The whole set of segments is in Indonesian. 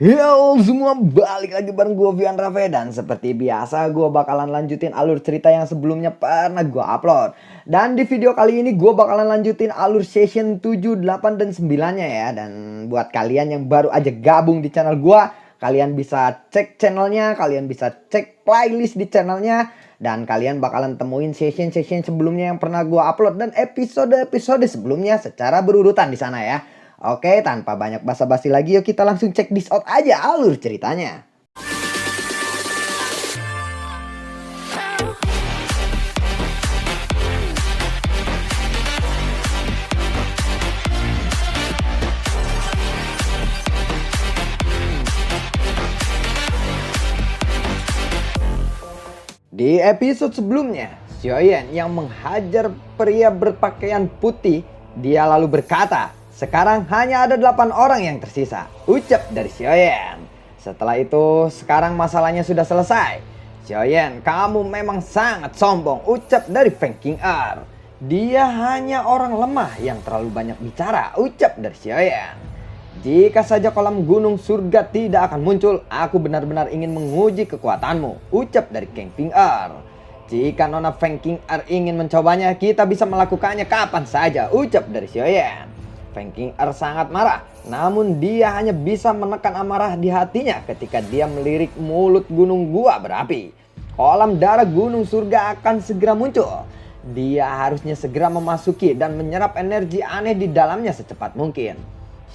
Yo semua, balik lagi bareng gue Vian Rafe. Dan seperti biasa gue bakalan lanjutin alur cerita yang sebelumnya pernah gue upload. Dan di video kali ini gue bakalan lanjutin alur session 7, 8, dan 9 nya ya. Dan buat kalian yang baru aja gabung di channel gue, kalian bisa cek channelnya, kalian bisa cek playlist di channelnya. Dan kalian bakalan temuin session-session sebelumnya yang pernah gue upload dan episode-episode sebelumnya secara berurutan di sana ya. Oke, tanpa banyak basa-basi lagi, yuk kita langsung cek this out aja alur ceritanya. Di episode sebelumnya, Xiaoyan yang menghajar pria berpakaian putih, dia lalu berkata, "Sekarang hanya ada 8 orang yang tersisa," ucap dari Xiaoyan. Setelah itu, sekarang masalahnya sudah selesai. "Xiaoyan, kamu memang sangat sombong," ucap dari Feng Qing'er. "Dia hanya orang lemah yang terlalu banyak bicara," ucap dari Xiaoyan. "Jika saja kolam gunung surga tidak akan muncul, aku benar-benar ingin menguji kekuatanmu," ucap dari Feng Qing'er. "Jika Nona Feng Qing'er ingin mencobanya, kita bisa melakukannya kapan saja," ucap dari Xiaoyan. Feng Qing'er sangat marah, namun dia hanya bisa menekan amarah di hatinya ketika dia melirik mulut gunung gua berapi. Kolam darah gunung surga akan segera muncul. Dia harusnya segera memasuki dan menyerap energi aneh di dalamnya secepat mungkin.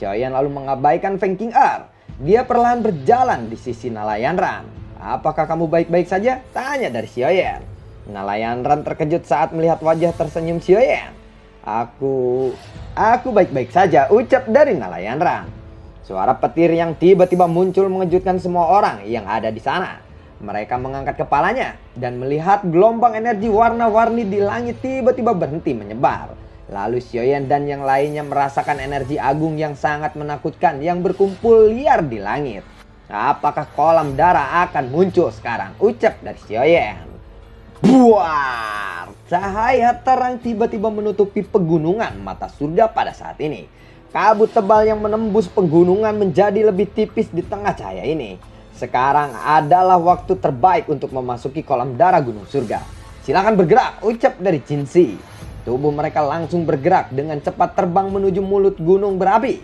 Xiaoyan lalu mengabaikan Feng Qing'er. Dia perlahan berjalan di sisi Nalayan Ran. "Apakah kamu baik-baik saja?" tanya dari Xiaoyan. Nalayan Ran terkejut saat melihat wajah tersenyum Xiaoyan. Aku baik-baik saja," ucap dari Nalayan Ran. Suara petir yang tiba-tiba muncul mengejutkan semua orang yang ada di sana. Mereka mengangkat kepalanya dan melihat gelombang energi warna-warni di langit tiba-tiba berhenti menyebar. Lalu Xiaoyan dan yang lainnya merasakan energi agung yang sangat menakutkan yang berkumpul liar di langit. "Apakah kolam darah akan muncul sekarang?" ucap dari Xiaoyan. Buar! Cahaya terang tiba-tiba menutupi pegunungan mata surga pada saat ini. Kabut tebal yang menembus pegunungan menjadi lebih tipis di tengah cahaya ini. "Sekarang adalah waktu terbaik untuk memasuki kolam darah gunung surga. Silakan bergerak," ucap dari Jinxi. Tubuh mereka langsung bergerak dengan cepat terbang menuju mulut gunung berapi.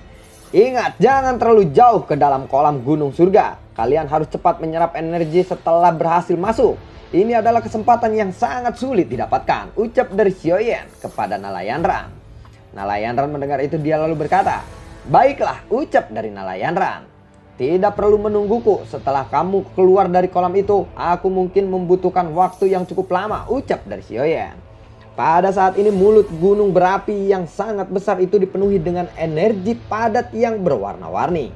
"Ingat, jangan terlalu jauh ke dalam kolam gunung surga. Kalian harus cepat menyerap energi setelah berhasil masuk. Ini adalah kesempatan yang sangat sulit didapatkan," ucap dari Xiaoyan kepada Nalayan Ran. Nalayan Ran mendengar itu, dia lalu berkata, "Baiklah," ucap dari Nalayan Ran. "Tidak perlu menungguku. Setelah kamu keluar dari kolam itu, aku mungkin membutuhkan waktu yang cukup lama," ucap dari Xiaoyan. Pada saat ini mulut gunung berapi yang sangat besar itu dipenuhi dengan energi padat yang berwarna-warni.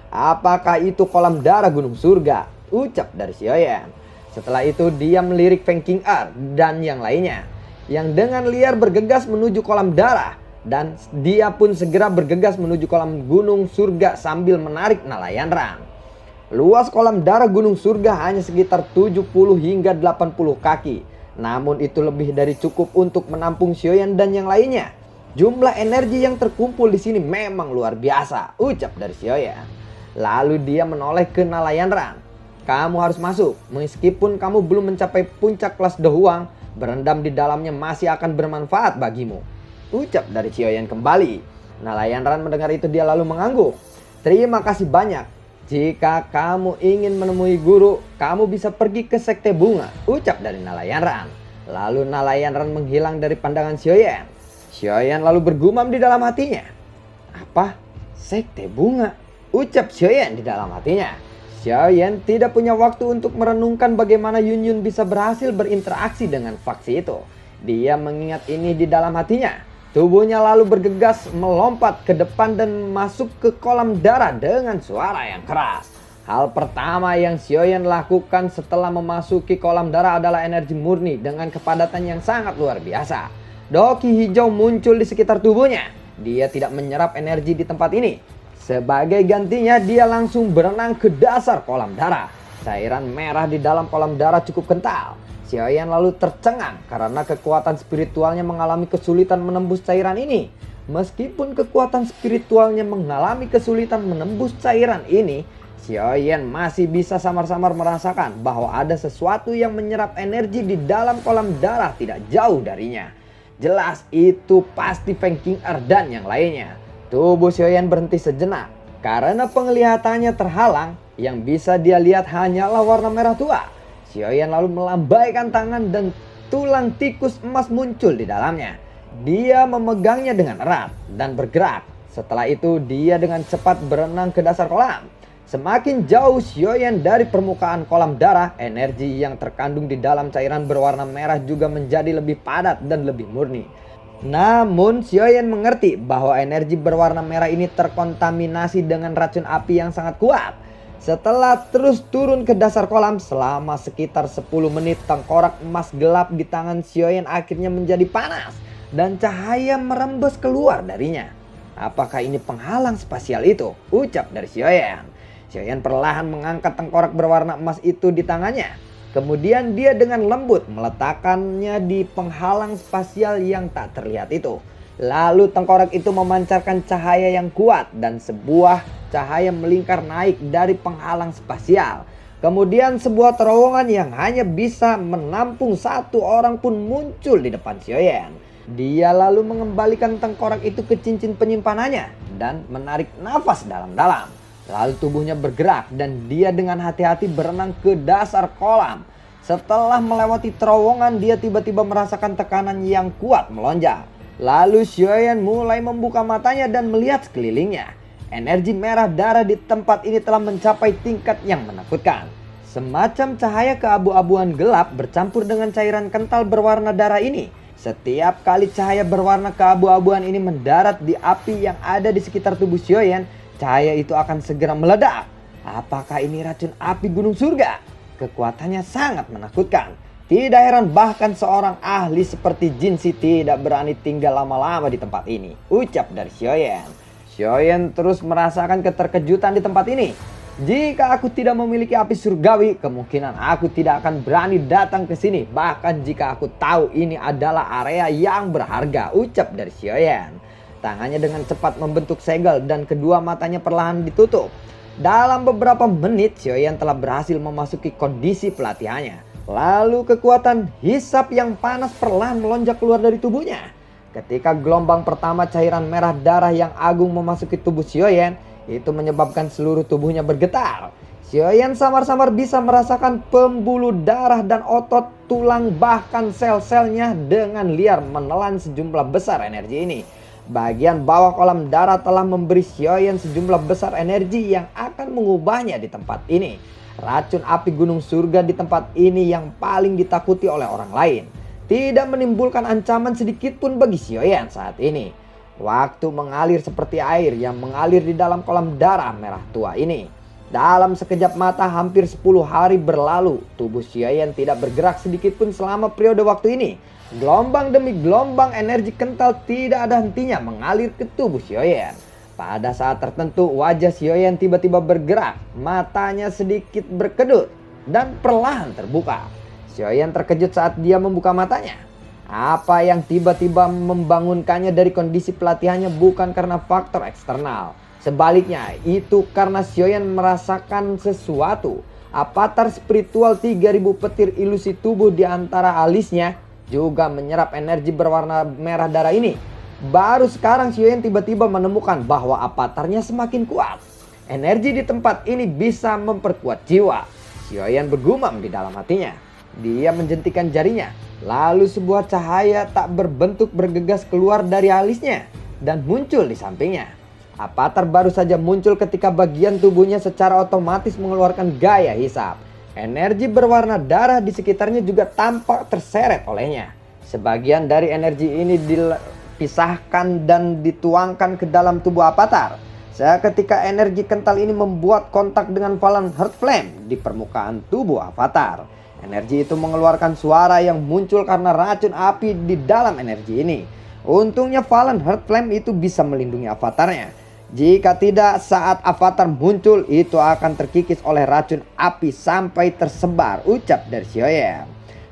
"Apakah itu kolam darah gunung surga?" ucap dari Xiaoyan. Setelah itu dia melirik Feng Qing'er dan yang lainnya yang dengan liar bergegas menuju kolam darah, dan dia pun segera bergegas menuju kolam gunung surga sambil menarik Nalayan Ran. Luas kolam darah gunung surga hanya sekitar 70 hingga 80 kaki. Namun itu lebih dari cukup untuk menampung Xiaoyan dan yang lainnya. "Jumlah energi yang terkumpul di sini memang luar biasa," ucap dari Xiaoyan. Lalu dia menoleh ke Nalayan Ran. "Kamu harus masuk. Meskipun kamu belum mencapai puncak kelas Dohuang, berendam di dalamnya masih akan bermanfaat bagimu," ucap dari Xiaoyan kembali. Nalayan Ran mendengar itu, dia lalu mengangguk. "Terima kasih banyak. Jika kamu ingin menemui guru, kamu bisa pergi ke Sekte Bunga," ucap dari Nalayan Ran. Lalu Nalayan Ran menghilang dari pandangan Xiaoyan. Xiaoyan lalu bergumam di dalam hatinya. "Apa? Sekte Bunga?" ucap Xiaoyan di dalam hatinya. Xiaoyan tidak punya waktu untuk merenungkan bagaimana Yun Yun bisa berhasil berinteraksi dengan faksi itu. Dia mengingat ini di dalam hatinya. Tubuhnya lalu bergegas melompat ke depan dan masuk ke kolam darah dengan suara yang keras. Hal pertama yang Xiaoyan lakukan setelah memasuki kolam darah adalah energi murni dengan kepadatan yang sangat luar biasa. Doki hijau muncul di sekitar tubuhnya. Dia tidak menyerap energi di tempat ini. Sebagai gantinya, dia langsung berenang ke dasar kolam darah. Cairan merah di dalam kolam darah cukup kental. Xiaoyan lalu tercengang karena kekuatan spiritualnya mengalami kesulitan menembus cairan ini. Meskipun kekuatan spiritualnya mengalami kesulitan menembus cairan ini, Xiaoyan masih bisa samar-samar merasakan bahwa ada sesuatu yang menyerap energi di dalam kolam darah tidak jauh darinya. Jelas itu pasti Feng Qing'er dan yang lainnya. Tubuh Xiaoyan berhenti sejenak karena penglihatannya terhalang. Yang bisa dia lihat hanyalah warna merah tua. Xiaoyan lalu melambaikan tangan dan tulang tikus emas muncul di dalamnya. Dia memegangnya dengan erat dan bergerak. Setelah itu dia dengan cepat berenang ke dasar kolam. Semakin jauh Xiaoyan dari permukaan kolam darah, energi yang terkandung di dalam cairan berwarna merah juga menjadi lebih padat dan lebih murni. Namun Xiaoyan mengerti bahwa energi berwarna merah ini terkontaminasi dengan racun api yang sangat kuat. Setelah terus turun ke dasar kolam selama sekitar 10 menit, tengkorak emas gelap di tangan Xiaoyan akhirnya menjadi panas dan cahaya merembes keluar darinya. Apakah ini penghalang spasial itu? Ucap dari Xiaoyan. Xiaoyan perlahan mengangkat tengkorak berwarna emas itu di tangannya. Kemudian dia dengan lembut meletakkannya di penghalang spasial yang tak terlihat itu. Lalu tengkorak itu memancarkan cahaya yang kuat dan sebuah cahaya melingkar naik dari penghalang spasial. Kemudian sebuah terowongan yang hanya bisa menampung satu orang pun muncul di depan Xiaoyan. Dia lalu mengembalikan tengkorak itu ke cincin penyimpanannya dan menarik nafas dalam-dalam. Lalu tubuhnya bergerak dan dia dengan hati-hati berenang ke dasar kolam. Setelah melewati terowongan, dia tiba-tiba merasakan tekanan yang kuat melonjak. Lalu Xiaoyan mulai membuka matanya dan melihat sekelilingnya. Energi merah darah di tempat ini telah mencapai tingkat yang menakutkan. Semacam cahaya keabu-abuan gelap bercampur dengan cairan kental berwarna darah ini. Setiap kali cahaya berwarna keabu-abuan ini mendarat di api yang ada di sekitar tubuh Xiaoyan, cahaya itu akan segera meledak. Apakah ini racun api gunung surga? Kekuatannya sangat menakutkan. Tidak heran bahkan seorang ahli seperti Jinshi tidak berani tinggal lama-lama di tempat ini. Ucap dari Xiaoyan. Xiaoyan terus merasakan keterkejutan di tempat ini. Jika aku tidak memiliki api surgawi, kemungkinan aku tidak akan berani datang ke sini. Bahkan jika aku tahu ini adalah area yang berharga. Ucap dari Xiaoyan. Tangannya dengan cepat membentuk segel dan kedua matanya perlahan ditutup. Dalam beberapa menit Xiaoyan telah berhasil memasuki kondisi pelatihannya. Lalu kekuatan hisap yang panas perlahan melonjak keluar dari tubuhnya. Ketika gelombang pertama cairan merah darah yang agung memasuki tubuh Xiaoyan, itu menyebabkan seluruh tubuhnya bergetar. Xiaoyan samar-samar bisa merasakan pembuluh darah dan otot, tulang bahkan sel-selnya dengan liar menelan sejumlah besar energi ini. Bagian bawah kolam darah telah memberi Xiaoyan sejumlah besar energi yang akan mengubahnya di tempat ini. Racun api gunung surga di tempat ini yang paling ditakuti oleh orang lain. Tidak menimbulkan ancaman sedikit pun bagi Xiaoyan saat ini. Waktu mengalir seperti air yang mengalir di dalam kolam darah merah tua ini. Dalam sekejap mata hampir 10 hari berlalu. Tubuh Xiaoyan tidak bergerak sedikit pun selama periode waktu ini. Gelombang demi gelombang energi kental tidak ada hentinya mengalir ke tubuh Xiaoyan. Pada saat tertentu wajah Xiaoyan tiba-tiba bergerak, matanya sedikit berkedut dan perlahan terbuka. Xiaoyan terkejut saat dia membuka matanya. Apa yang tiba-tiba membangunkannya dari kondisi pelatihannya bukan karena faktor eksternal. Sebaliknya, itu karena Xiaoyan merasakan sesuatu. Avatar spiritual 3000 petir ilusi tubuh di antara alisnya juga menyerap energi berwarna merah darah ini. Baru sekarang Xiaoyan tiba-tiba menemukan bahwa avatarnya semakin kuat. Energi di tempat ini bisa memperkuat jiwa. Xiaoyan bergumam di dalam hatinya. Dia menjentikan jarinya. Lalu sebuah cahaya tak berbentuk bergegas keluar dari alisnya dan muncul di sampingnya. Avatar baru saja muncul ketika bagian tubuhnya secara otomatis mengeluarkan gaya hisap. Energi berwarna darah di sekitarnya juga tampak terseret olehnya. Sebagian dari energi ini dipisahkan dan dituangkan ke dalam tubuh avatar. Seketika energi kental ini membuat kontak dengan Fallen Heart Flame di permukaan tubuh avatar. Energi itu mengeluarkan suara yang muncul karena racun api di dalam energi ini. Untungnya Fallen Heart Flame itu bisa melindungi avatarnya. Jika tidak, saat avatar muncul itu akan terkikis oleh racun api sampai tersebar, ucap dari Xiaoyan.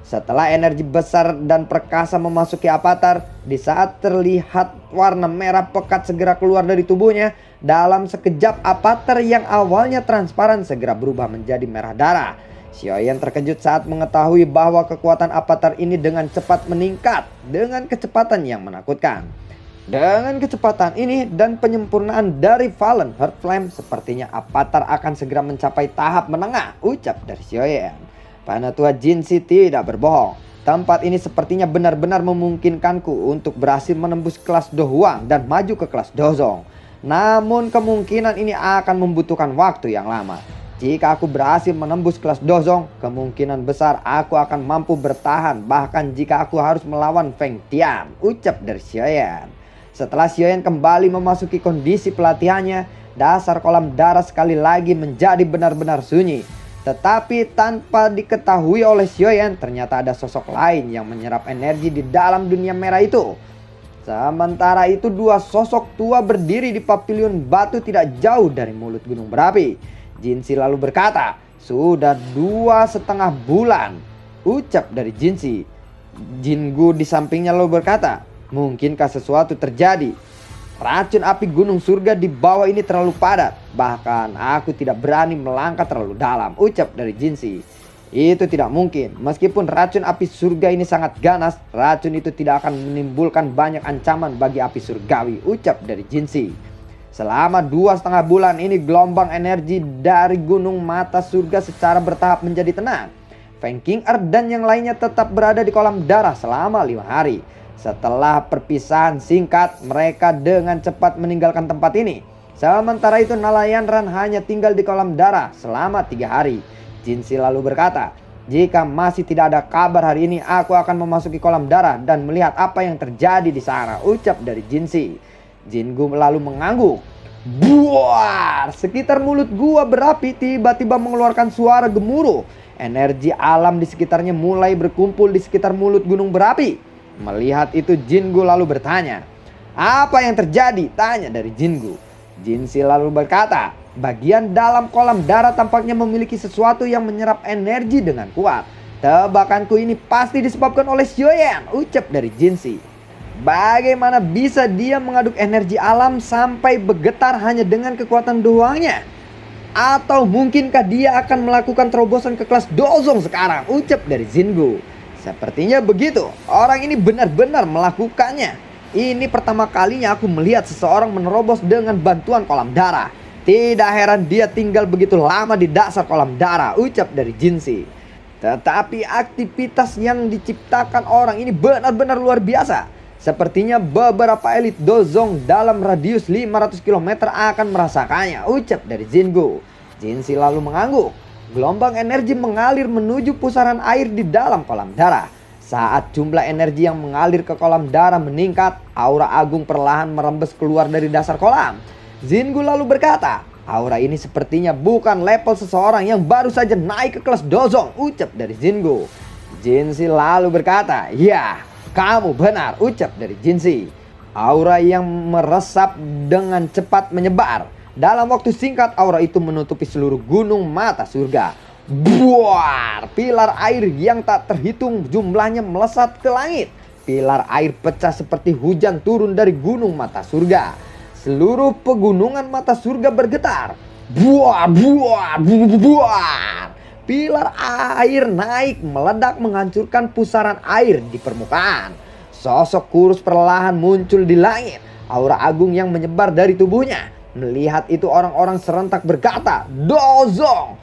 Setelah energi besar dan perkasa memasuki Avatar, di saat terlihat warna merah pekat segera keluar dari tubuhnya, dalam sekejap Avatar yang awalnya transparan segera berubah menjadi merah darah. Xiaoyan terkejut saat mengetahui bahwa kekuatan Avatar ini dengan cepat meningkat dengan kecepatan yang menakutkan. Dengan kecepatan ini dan penyempurnaan dari Fallen Heart Flame, sepertinya Avatar akan segera mencapai tahap menengah, ucap dari Xiaoyan. Penatua Jinzi tidak berbohong. Tempat ini sepertinya benar-benar memungkinkanku untuk berhasil menembus kelas Do Huang dan maju ke kelas Dozong. Namun kemungkinan ini akan membutuhkan waktu yang lama. Jika aku berhasil menembus kelas Dozong, kemungkinan besar aku akan mampu bertahan bahkan jika aku harus melawan Feng Tian, ucap dari Xiaoyan. Setelah Xiaoyan kembali memasuki kondisi pelatihannya, dasar kolam darah sekali lagi menjadi benar-benar sunyi. Tetapi tanpa diketahui oleh Xiaoyan, ternyata ada sosok lain yang menyerap energi di dalam dunia merah itu. Sementara itu, dua sosok tua berdiri di papilion batu tidak jauh dari mulut gunung berapi. Jinzi lalu berkata, "Sudah 2,5 bulan," ucap dari Jinzi. Jingu di sampingnya lalu berkata, "Mungkinkah sesuatu terjadi? Racun api gunung surga di bawah ini terlalu padat. Bahkan aku tidak berani melangkah terlalu dalam," ucap dari Jinzi. "Itu tidak mungkin. Meskipun racun api surga ini sangat ganas, racun itu tidak akan menimbulkan banyak ancaman bagi api surgawi," ucap dari Jinzi. Selama 2,5 bulan ini gelombang energi dari gunung mata surga secara bertahap menjadi tenang. Feng Qing'er dan yang lainnya tetap berada di kolam darah selama 5 hari. Setelah perpisahan singkat, mereka dengan cepat meninggalkan tempat ini. Sementara itu Nalayan Ran hanya tinggal di kolam darah selama 3 hari. Jinzi lalu berkata, "Jika masih tidak ada kabar hari ini, aku akan memasuki kolam darah dan melihat apa yang terjadi di sana," ucap dari Jinzi. Jingu lalu mengangguk. Buar! Sekitar mulut gua berapi tiba-tiba mengeluarkan suara gemuruh. Energi alam di sekitarnya mulai berkumpul di sekitar mulut gunung berapi. Melihat itu Jingu lalu bertanya, "Apa yang terjadi?" tanya dari Jingu. Jinzi lalu berkata, "Bagian dalam kolam darah tampaknya memiliki sesuatu yang menyerap energi dengan kuat. Tebakanku ini pasti disebabkan oleh Xiaoyan," ucap dari Jinzi. "Bagaimana bisa dia mengaduk energi alam sampai bergetar hanya dengan kekuatan doangnya? Atau mungkinkah dia akan melakukan terobosan ke kelas Dozong sekarang?" ucap dari Jingu. "Sepertinya begitu. Orang ini benar-benar melakukannya. Ini pertama kalinya aku melihat seseorang menerobos dengan bantuan kolam darah. Tidak heran dia tinggal begitu lama di dasar kolam darah," ucap dari Jinzi. "Tetapi aktivitas yang diciptakan orang ini benar-benar luar biasa. Sepertinya beberapa elit Dozong dalam radius 500 km akan merasakannya," ucap dari Jingu. Jinzi lalu mengangguk. Gelombang energi mengalir menuju pusaran air di dalam kolam darah. Saat jumlah energi yang mengalir ke kolam darah meningkat, aura agung perlahan merembes keluar dari dasar kolam. Jingu lalu berkata, "Aura ini sepertinya bukan level seseorang yang baru saja naik ke kelas Dozong," ucap dari Jingu. Jinzi lalu berkata, "Ya, kamu benar," ucap dari Jinzi. Aura yang meresap dengan cepat menyebar. Dalam waktu singkat aura itu menutupi seluruh gunung mata surga. Buar! Pilar air yang tak terhitung jumlahnya melesat ke langit. Pilar air pecah seperti hujan turun dari gunung mata surga. Seluruh pegunungan mata surga bergetar. Buar! Buar! Buar! Pilar air naik meledak menghancurkan pusaran air di permukaan. Sosok kurus perlahan muncul di langit. Aura agung yang menyebar dari tubuhnya. Melihat itu orang-orang serentak berkata, "Dozong!"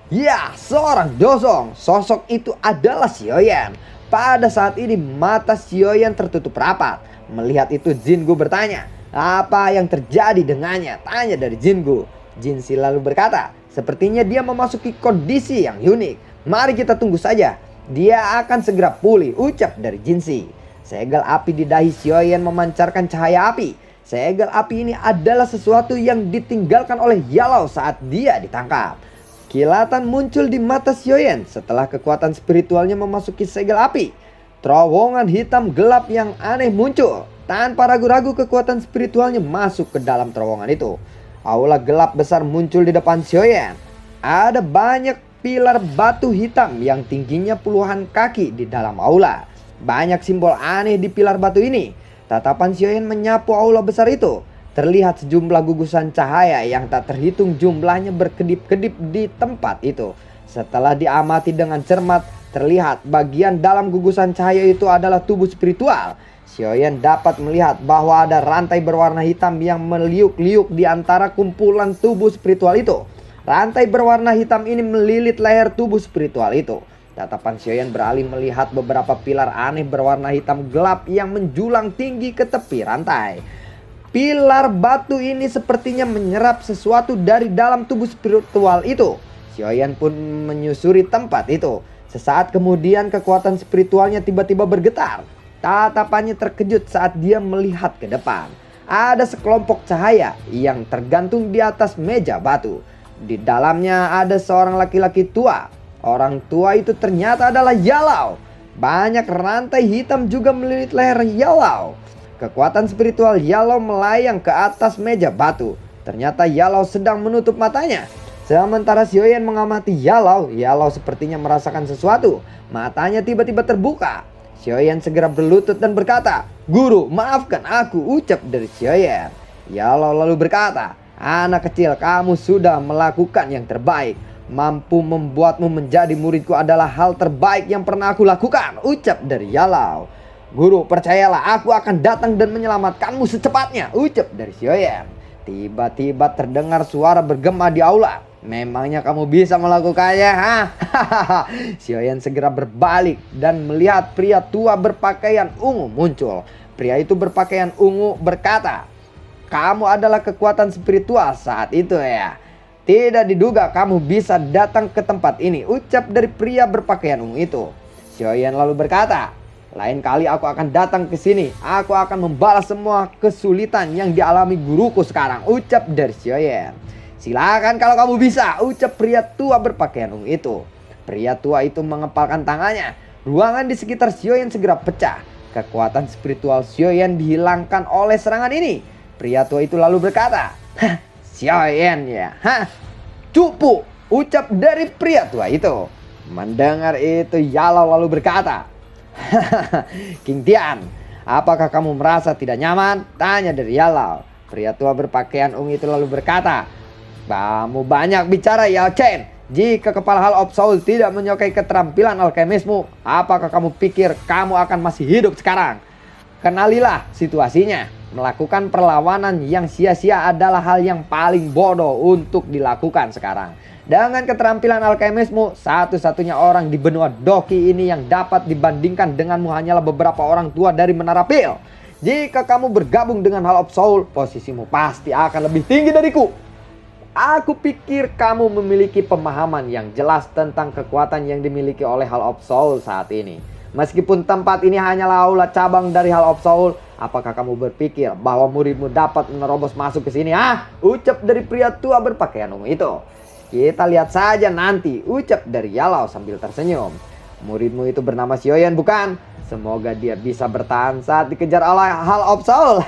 Ya, seorang Dozong. Sosok itu adalah Xiaoyan. Pada saat ini mata Xiaoyan tertutup rapat. Melihat itu Jingu bertanya, "Apa yang terjadi dengannya?" tanya dari Jingu. Jinzi lalu berkata, "Sepertinya dia memasuki kondisi yang unik. Mari kita tunggu saja. Dia akan segera pulih," ucap dari Jinzi. Segel api di dahi Xiaoyan memancarkan cahaya api. Segel api ini adalah sesuatu yang ditinggalkan oleh Yalau saat dia ditangkap. Kilatan muncul di mata Xiaoyan setelah kekuatan spiritualnya memasuki segel api. Terowongan hitam gelap yang aneh muncul. Tanpa ragu-ragu kekuatan spiritualnya masuk ke dalam terowongan itu. Aula gelap besar muncul di depan Xiaoyan. Ada banyak pilar batu hitam yang tingginya puluhan kaki di dalam aula. Banyak simbol aneh di pilar batu ini. Tatapan Xiaoyan menyapu aula besar itu. Terlihat sejumlah gugusan cahaya yang tak terhitung jumlahnya berkedip-kedip di tempat itu. Setelah diamati dengan cermat, terlihat bagian dalam gugusan cahaya itu adalah tubuh spiritual. Xiaoyan dapat melihat bahwa ada rantai berwarna hitam yang meliuk-liuk di antara kumpulan tubuh spiritual itu. Rantai berwarna hitam ini melilit leher tubuh spiritual itu. Tatapan Xiaoyan beralih melihat beberapa pilar aneh berwarna hitam gelap yang menjulang tinggi ke tepi rantai. Pilar batu ini sepertinya menyerap sesuatu dari dalam tubuh spiritual itu. Xiaoyan pun menyusuri tempat itu. Sesaat kemudian kekuatan spiritualnya tiba-tiba bergetar. Tatapannya terkejut saat dia melihat ke depan. Ada sekelompok cahaya yang tergantung di atas meja batu. Di dalamnya ada seorang laki-laki tua. Orang tua itu ternyata adalah Yalau. Banyak rantai hitam juga melilit leher Yalau. Kekuatan spiritual Yalau melayang ke atas meja batu. Ternyata Yalau sedang menutup matanya. Sementara Xiaoyan mengamati Yalau, Yalau sepertinya merasakan sesuatu. Matanya tiba-tiba terbuka. Xiaoyan segera berlutut dan berkata, "Guru, maafkan aku," ucap dari Xiaoyan. Yalau lalu berkata, "Anak kecil, kamu sudah melakukan yang terbaik. Mampu membuatmu menjadi muridku adalah hal terbaik yang pernah aku lakukan," ucap dari Yalau. "Guru, percayalah, aku akan datang dan menyelamatkanmu secepatnya," ucap dari Xiaoyan. Tiba-tiba terdengar suara bergema di aula. "Memangnya kamu bisa melakukannya, ha?" Xiaoyan segera berbalik dan melihat pria tua berpakaian ungu muncul. Pria itu berpakaian ungu berkata, "Kamu adalah kekuatan spiritual saat itu ya. Tidak diduga kamu bisa datang ke tempat ini," ucap dari pria berpakaian ungu itu. Xiaoyan lalu berkata, "Lain kali aku akan datang ke sini. Aku akan membalas semua kesulitan yang dialami guruku sekarang," ucap dari Xiaoyan. "Silakan kalau kamu bisa," ucap pria tua berpakaian ungu itu. Pria tua itu mengepalkan tangannya. Ruangan di sekitar Xiaoyan segera pecah. Kekuatan spiritual Xiaoyan dihilangkan oleh serangan ini. Pria tua itu lalu berkata, "Hah, Xiaoyan ya, hah? Cupu," ucap dari pria tua itu. Mendengar itu Yalau lalu berkata, "King Tian, apakah kamu merasa tidak nyaman?" tanya dari Yalau. Pria tua berpakaian ungu itu lalu berkata, "Kamu banyak bicara, Yao Chen. Jika kepala Hall of Soul tidak menyukai keterampilan alkemismu, apakah kamu pikir kamu akan masih hidup sekarang? Kenalilah situasinya. Melakukan perlawanan yang sia-sia adalah hal yang paling bodoh untuk dilakukan sekarang. Dengan keterampilan alkemismu, satu-satunya orang di benua Doki ini yang dapat dibandingkan denganmu hanyalah beberapa orang tua dari Menara Pil. Jika kamu bergabung dengan Hall of Soul, posisimu pasti akan lebih tinggi dariku. Aku pikir kamu memiliki pemahaman yang jelas tentang kekuatan yang dimiliki oleh Hall of Soul saat ini. Meskipun tempat ini hanyalah aula cabang dari Hall of Soul, apakah kamu berpikir bahwa muridmu dapat menerobos masuk ke sini? Ah?" ucap dari pria tua berpakaian ungu itu. "Kita lihat saja nanti," ucap dari Yalau sambil tersenyum. "Muridmu itu bernama Xiaoyan, bukan? Semoga dia bisa bertahan saat dikejar oleh Hall of Soul,"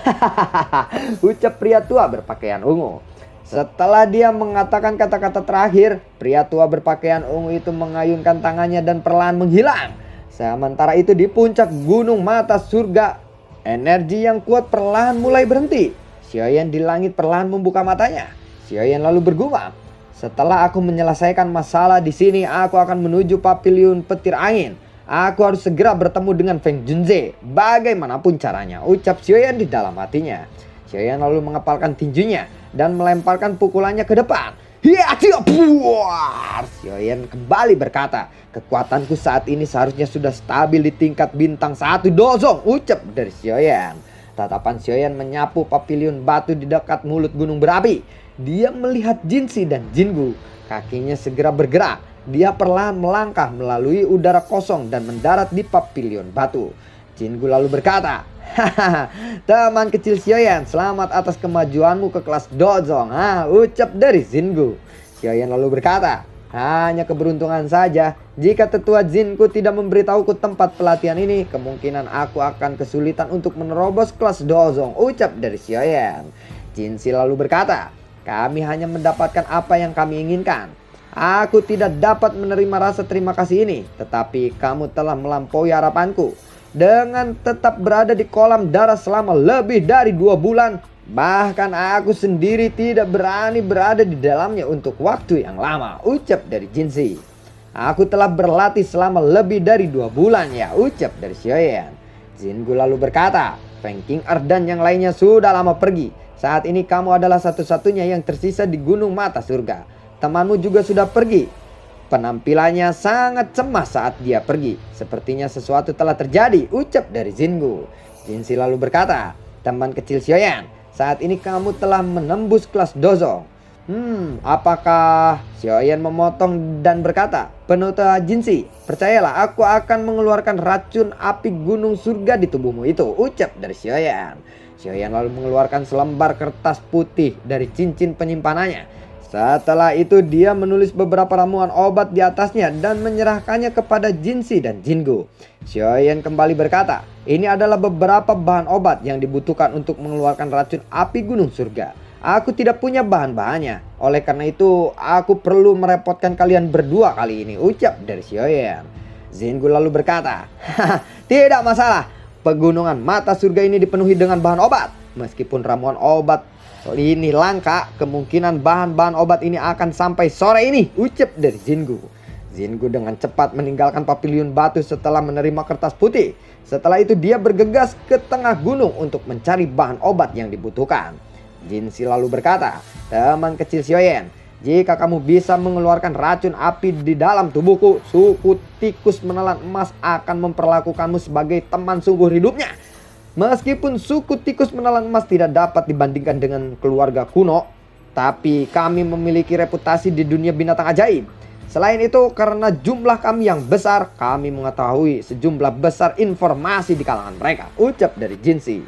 ucap pria tua berpakaian ungu. Setelah dia mengatakan kata-kata terakhir, pria tua berpakaian ungu itu mengayunkan tangannya dan perlahan menghilang. Sementara itu di puncak gunung mata surga, energi yang kuat perlahan mulai berhenti. Xiaoyan di langit perlahan membuka matanya. Xiaoyan lalu bergumam, "Setelah aku menyelesaikan masalah di sini, aku akan menuju pavilion petir angin. Aku harus segera bertemu dengan Feng Junze, bagaimanapun caranya," ucap Xiaoyan di dalam hatinya. Xiaoyan lalu mengepalkan tinjunya dan melemparkan pukulannya ke depan. Xiaoyan kembali berkata, "Kekuatanku saat ini seharusnya sudah stabil di tingkat bintang 1 dozong," ucap dari Xiaoyan. Tatapan Xiaoyan menyapu pavilion batu di dekat mulut gunung berapi. Dia melihat Jinzi dan Jingu. Kakinya segera bergerak. Dia perlahan melangkah melalui udara kosong dan mendarat di pavilion batu. Jingu lalu berkata, "Hahaha, teman kecil Xiaoyan, selamat atas kemajuanmu ke kelas dozong," ucap dari Jingu. Xiaoyan lalu berkata, "Hanya keberuntungan saja. Jika tetua Jinku tidak memberitahuku tempat pelatihan ini, kemungkinan aku akan kesulitan untuk menerobos kelas dozong," ucap dari Xiaoyan. Jinzi lalu berkata, "Kami hanya mendapatkan apa yang kami inginkan. Aku tidak dapat menerima rasa terima kasih ini, tetapi kamu telah melampaui harapanku. Dengan tetap berada di kolam darah selama lebih dari 2 bulan, bahkan aku sendiri tidak berani berada di dalamnya untuk waktu yang lama, ucap dari Jinzi. Aku telah berlatih selama lebih dari 2 bulan ya, ucap dari Xiaoyan. Jingu lalu berkata, Feng Qing'er dan yang lainnya sudah lama pergi. Saat ini kamu adalah satu-satunya yang tersisa di Gunung Mata Surga. Temanmu juga sudah pergi. Penampilannya sangat cemas saat dia pergi. Sepertinya sesuatu telah terjadi, ucap dari Jingu. Jinzi lalu berkata, teman kecil Xiaoyan, saat ini kamu telah menembus kelas Dozong. Apakah? Xiaoyan memotong dan berkata, Penuta Jinzi, percayalah aku akan mengeluarkan racun api gunung surga di tubuhmu itu, ucap dari Xiaoyan. Xiaoyan lalu mengeluarkan selembar kertas putih dari cincin penyimpanannya. Setelah itu dia menulis beberapa ramuan obat di atasnya dan menyerahkannya kepada Jinzi dan Jingu. Xiaoyan kembali berkata, ini adalah beberapa bahan obat yang dibutuhkan untuk mengeluarkan racun api gunung surga. Aku tidak punya bahan-bahannya. Oleh karena itu aku perlu merepotkan kalian berdua kali ini, ucap dari Xiaoyan. Jingu lalu berkata, tidak masalah. Pegunungan mata surga ini dipenuhi dengan bahan obat. Meskipun ramuan obat ini langka, kemungkinan bahan-bahan obat ini akan sampai sore ini, ucap dari Jingu. Jingu dengan cepat meninggalkan pavilion batu setelah menerima kertas putih. Setelah itu dia bergegas ke tengah gunung untuk mencari bahan obat yang dibutuhkan. Jinzi lalu berkata, teman kecil Xiaoyan, jika kamu bisa mengeluarkan racun api di dalam tubuhku, suku tikus menelan emas akan memperlakukanmu sebagai teman sungguh hidupnya. Meskipun suku tikus menelan emas tidak dapat dibandingkan dengan keluarga kuno, tapi kami memiliki reputasi di dunia binatang ajaib. Selain itu, karena jumlah kami yang besar, kami mengetahui sejumlah besar informasi di kalangan mereka, ucap dari Jinzi.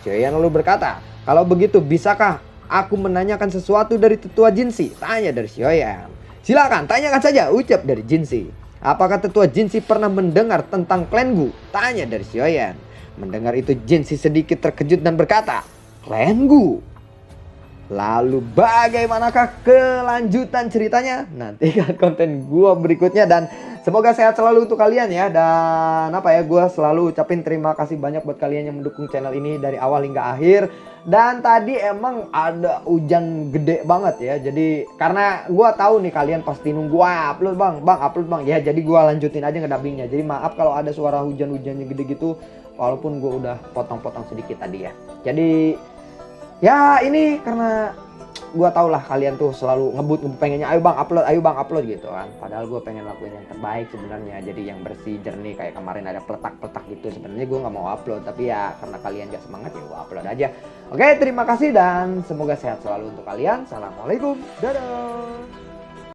Xiaoyan lalu berkata, kalau begitu bisakah aku menanyakan sesuatu dari tetua Jinzi? Tanya dari Xiaoyan. Silakan, tanyakan saja, ucap dari Jinzi. Apakah tetua Jinzi pernah mendengar tentang klan Gu? Tanya dari Xiaoyan. Mendengar itu Jinzi sedikit terkejut dan berkata, klan Gu? Lalu bagaimanakah kelanjutan ceritanya? Nantikan konten gua berikutnya dan semoga sehat selalu untuk kalian ya. Dan gua selalu ucapin terima kasih banyak buat kalian yang mendukung channel ini dari awal hingga akhir. Dan tadi emang ada hujan gede banget ya. Jadi karena gua tahu nih kalian pasti nunggu upload bang upload bang. Ya jadi gua lanjutin aja ngedubbingnya. Jadi maaf kalau ada suara hujan-hujannya gede gitu. Walaupun gua udah potong-potong sedikit tadi ya. Jadi ya ini karena gue tau lah kalian tuh selalu ngebut pengennya ayo bang upload gitu kan. Padahal gue pengen lakuin yang terbaik sebenarnya. Jadi yang bersih jernih kayak kemarin ada peletak-peletak gitu. Sebenarnya gue nggak mau upload tapi ya karena kalian gak semangat ya gue upload aja. Oke terima kasih dan semoga sehat selalu untuk kalian. Assalamualaikum, dadah.